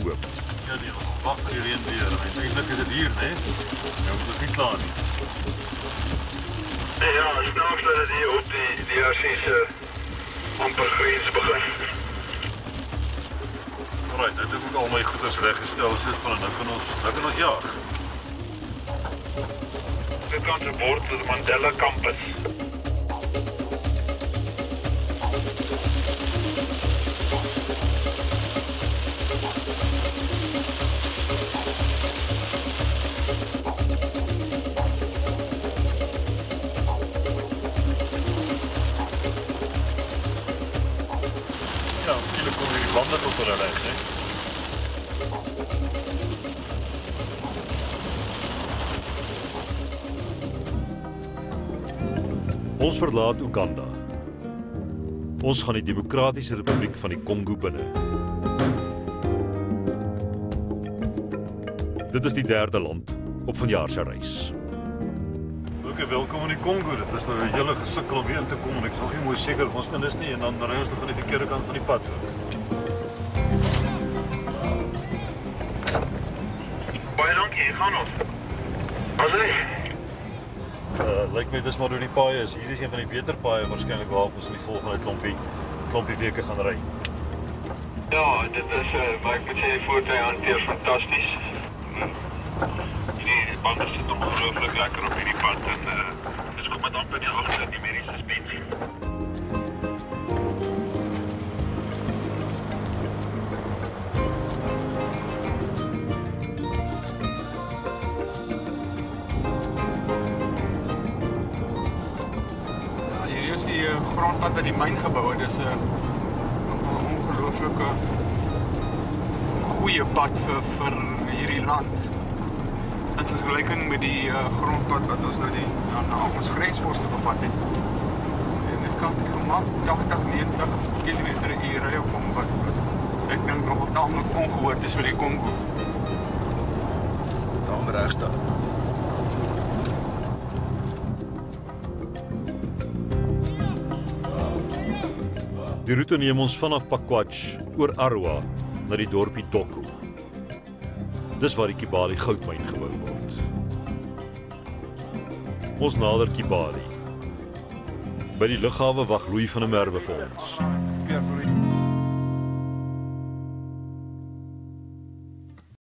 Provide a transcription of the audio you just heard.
oop. Ja nee, ons wag vir die reën weer. Eintlik is dit hier, né? Ja, ons is nie klaar nie. Nee, ja, snaaks dat dit hier op die DRC's amper grens begin. Alright, nou het ek ook al my goeders reggestel, soos van nou kan ons jaag. Dit kan se bord tot Mandela Campus. Ja, skielik kom hierdie bande tot hulle reg, né? Ons verlaat Uganda. Ons gaan die Demokratiese Republiek van die Kongo binne. Dit is die 3de land op vanjaar se reis. Oké, welkom in die Kongo. Dit was nou 'n hele gesukkel om hier in te kom en ek is nog nie mooi seker of ons in is nie en dan ry ons nog aan die verkeerde kant van die pad ook. Baie dankie, hier gaan ons. As jy Lyk my dis maar hoe die paaie is. Hier is een van die beter paaie waarskynlik waar ons in die volgende klompie weke gaan ry. ja, dit is maar ek moet sê die voertuig hanteer fantasties. Die bande sit ongelooflik lekker op hierdie pad en dis kom met amper nie agter die mediese suspensie. Hier is die grondpad uit die myn gebou. Dit is 'n ongelooflike goeie pad vir hierdie land. In vergelyking met die grondpad wat ons nou na ons grensposte bevat het. En dit kan gemaak 80-90 km/h ry op hom wat ek dink nog wel taamlik ongehoord is vir die Kongo. Daar regstaan. Die roete neem ons vanaf Pakwach oor Arua na die dorpie Doku. Dis waar die Kibali goudmyn gebou word. Ons nader Kibali. By die lughawe wag Louis van der Merwe vir ons.